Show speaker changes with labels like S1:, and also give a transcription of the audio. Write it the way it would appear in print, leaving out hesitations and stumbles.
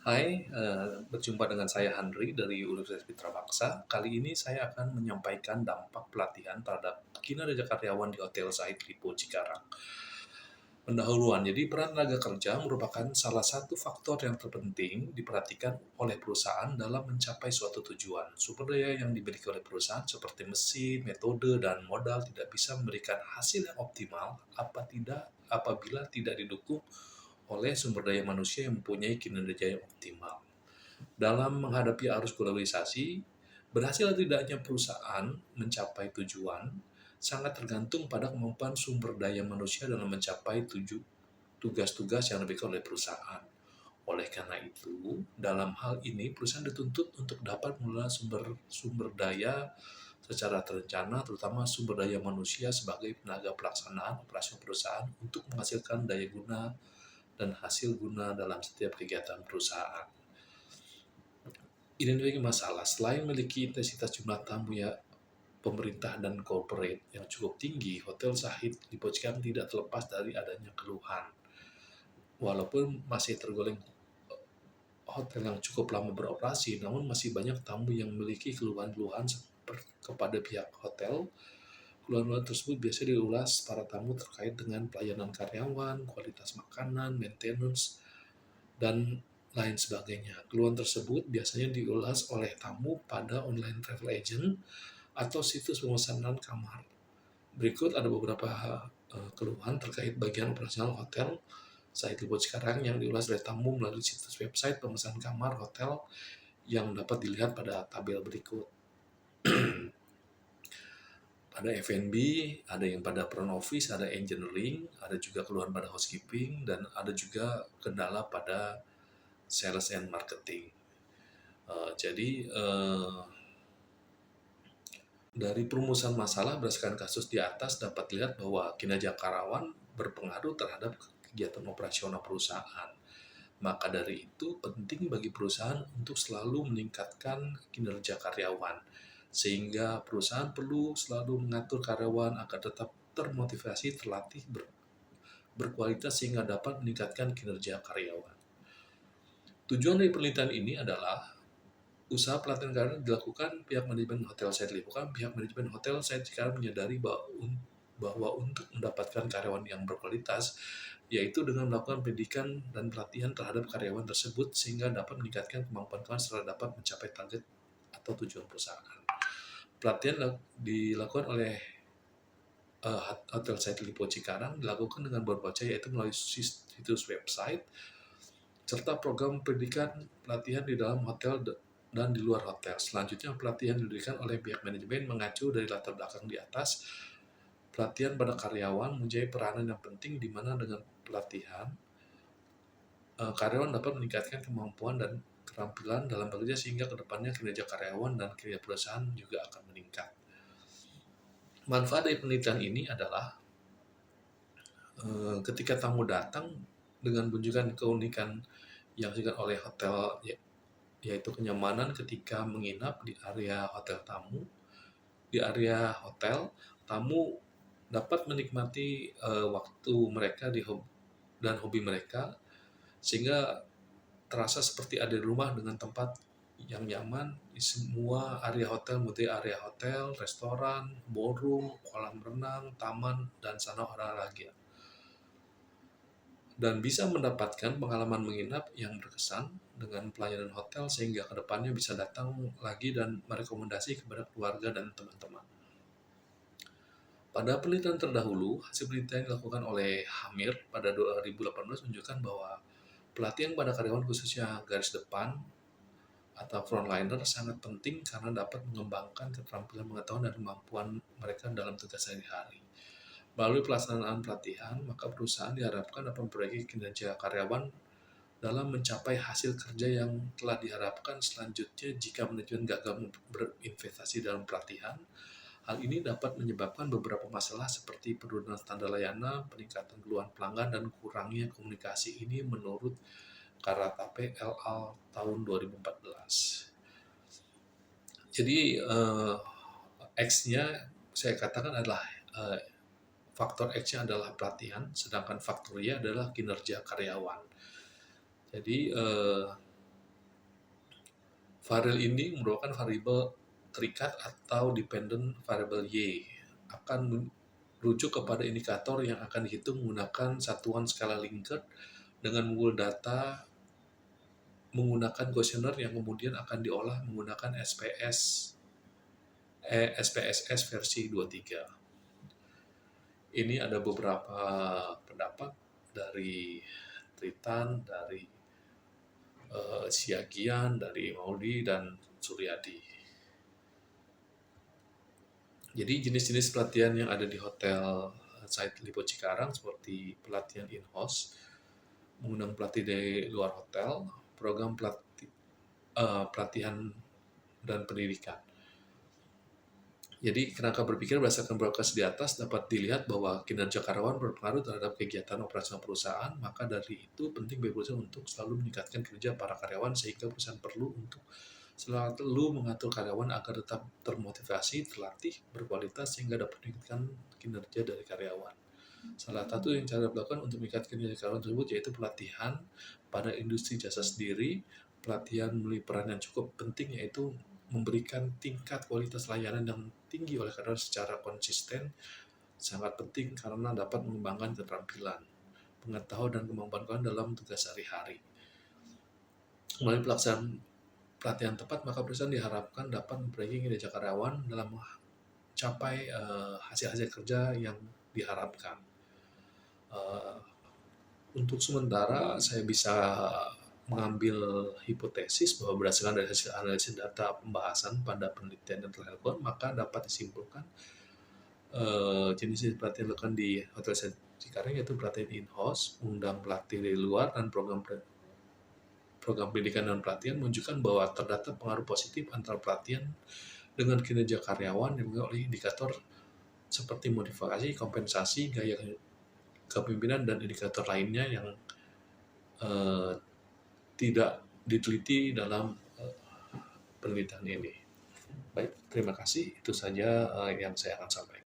S1: Hai, berjumpa dengan saya Handri dari Universitas Mitra Baksa. Kali ini saya akan menyampaikan dampak pelatihan terhadap kinerja karyawan di Hotel Said Lipo Cikarang. Pendahuluan, jadi peran tenaga kerja merupakan salah satu faktor yang terpenting diperhatikan oleh perusahaan dalam mencapai suatu tujuan. Sumber daya yang dimiliki oleh perusahaan seperti mesin, metode, dan modal tidak bisa memberikan hasil yang optimal apabila tidak didukung oleh sumber daya manusia yang mempunyai kinerja yang optimal. Dalam menghadapi arus globalisasi, berhasil atau tidaknya perusahaan mencapai tujuan sangat tergantung pada kemampuan sumber daya manusia dalam mencapai tugas-tugas yang diberikan oleh perusahaan. Oleh karena itu, dalam hal ini perusahaan dituntut untuk dapat mengelola sumber daya secara terencana, terutama sumber daya manusia sebagai tenaga pelaksanaan operasi perusahaan untuk menghasilkan daya guna dan hasil guna dalam setiap kegiatan perusahaan. Identifikasi masalah, selain memiliki intensitas jumlah tamu ya pemerintah dan corporate yang cukup tinggi, Hotel Sahid Lipo Cikarang tidak terlepas dari adanya keluhan. Walaupun masih tergolong hotel yang cukup lama beroperasi, namun masih banyak tamu yang memiliki keluhan-keluhan kepada pihak hotel. Keluhan-keluhan tersebut biasanya diulas para tamu terkait dengan pelayanan karyawan, kualitas makanan, maintenance, dan lain sebagainya. Keluhan tersebut biasanya diulas oleh tamu pada online travel agent atau situs pemesanan kamar. Berikut ada beberapa keluhan terkait bagian operasional hotel Said Lipo Cikarang yang diulas oleh tamu melalui situs website pemesanan kamar hotel yang dapat dilihat pada tabel berikut. Ada F&B, ada yang pada front office, ada engineering, ada juga keluhan pada housekeeping, dan ada juga kendala pada sales and marketing. Dari perumusan masalah berdasarkan kasus di atas dapat dilihat bahwa kinerja karyawan berpengaruh terhadap kegiatan operasional perusahaan. Maka dari itu penting bagi perusahaan untuk selalu meningkatkan kinerja karyawan, sehingga perusahaan perlu selalu mengatur karyawan agar tetap termotivasi, terlatih, berkualitas sehingga dapat meningkatkan kinerja karyawan. Tujuan dari penelitian ini adalah usaha pelatihan karyawan dilakukan pihak manajemen Hotel Said Lipo. Pihak manajemen Hotel Said Cikarang menyadari bahwa untuk mendapatkan karyawan yang berkualitas, yaitu dengan melakukan pendidikan dan pelatihan terhadap karyawan tersebut sehingga dapat meningkatkan kemampuan karyawan serta dapat mencapai target atau tujuan perusahaan. Pelatihan dilakukan oleh Hotel Said Lipo Cikarang dilakukan dengan beberapa cara, yaitu melalui situs website serta program pendidikan pelatihan di dalam hotel dan di luar hotel. Selanjutnya, pelatihan diberikan oleh pihak manajemen mengacu dari latar belakang di atas. Pelatihan pada karyawan menjadi peranan yang penting di mana dengan pelatihan karyawan dapat meningkatkan kemampuan dan keterampilan dalam bekerja sehingga kedepannya kinerja karyawan dan kinerja perusahaan juga akan meningkat. Manfaat dari penelitian ini adalah ketika tamu datang dengan menunjukkan keunikan yang diberikan oleh hotel, yaitu kenyamanan ketika menginap di area hotel tamu. Di area hotel, tamu dapat menikmati waktu mereka dan hobi mereka, sehingga terasa seperti ada di rumah dengan tempat yang nyaman di semua area hotel, multi area hotel, restoran, ballroom, kolam renang, taman, dan sana olahraga. Dan bisa mendapatkan pengalaman menginap yang berkesan dengan pelayanan hotel sehingga kedepannya bisa datang lagi dan merekomendasi kepada keluarga dan teman-teman. Pada penelitian terdahulu, hasil penelitian dilakukan oleh Hamir pada 2018 menunjukkan bahwa pelatihan pada karyawan khususnya garis depan atau frontliner sangat penting karena dapat mengembangkan keterampilan pengetahuan dan kemampuan mereka dalam tugas sehari-hari. Melalui pelaksanaan pelatihan, maka perusahaan diharapkan dapat memperbaiki kinerja karyawan dalam mencapai hasil kerja yang telah diharapkan. Selanjutnya, jika manajemen gagal berinvestasi dalam pelatihan, hal ini dapat menyebabkan beberapa masalah seperti penurunan standar layanan, peningkatan keluhan pelanggan, dan kurangnya komunikasi. Ini menurut Karatape et al. Tahun 2014. Jadi, X-nya saya katakan adalah faktor X-nya adalah pelatihan, sedangkan faktor Y adalah kinerja karyawan. Jadi Variabel ini merupakan variabel terikat atau dependent variable Y, akan merujuk kepada indikator yang akan dihitung menggunakan satuan skala Likert dengan mengunggul data menggunakan kuesioner yang kemudian akan diolah menggunakan SPSS versi 23. Ini ada beberapa pendapat dari Tritan, dari Siagian, dari Maudi, dan Suryadi. Jadi jenis-jenis pelatihan yang ada di hotel site Lipo Cikarang seperti pelatihan in-house, mengundang pelatih dari luar hotel, program pelatihan dan pendidikan. Jadi kerangka berpikir berdasarkan broadcast di atas dapat dilihat bahwa kinerja karyawan berpengaruh terhadap kegiatan operasional perusahaan, maka dari itu penting bagi perusahaan untuk selalu meningkatkan kinerja para karyawan sehingga perusahaan perlu untuk selalu mengatur karyawan agar tetap termotivasi, terlatih, berkualitas sehingga dapat meningkatkan kinerja dari karyawan. Salah satu yang cara dilakukan untuk meningkatkan kinerja karyawan tersebut yaitu pelatihan pada industri jasa sendiri. Pelatihan memiliki peran yang cukup penting yaitu memberikan tingkat kualitas layanan yang tinggi oleh karyawan secara konsisten sangat penting karena dapat mengembangkan keterampilan, pengetahuan dan kemampuan karyawan dalam tugas sehari-hari. Melalui pelaksanaan pelatihan tepat, maka perusahaan diharapkan dapat memperbaiki kinerja karyawan dalam mencapai hasil-hasil kerja yang diharapkan. Untuk sementara saya bisa mengambil hipotesis bahwa berdasarkan dari hasil analisis data pembahasan pada penelitian yang telah dilakukan, maka dapat disimpulkan jenis pelatihan dilakukan di Hotel Cikarang yaitu pelatihan in-house, mengundang pelatih dari luar, dan program pendidikan dan pelatihan menunjukkan bahwa terdapat pengaruh positif antara pelatihan dengan kinerja karyawan yang oleh indikator seperti motivasi, kompensasi, gaya kepemimpinan, dan indikator lainnya yang tidak diteliti dalam penelitian ini. Baik, terima kasih. Itu saja yang saya akan sampaikan.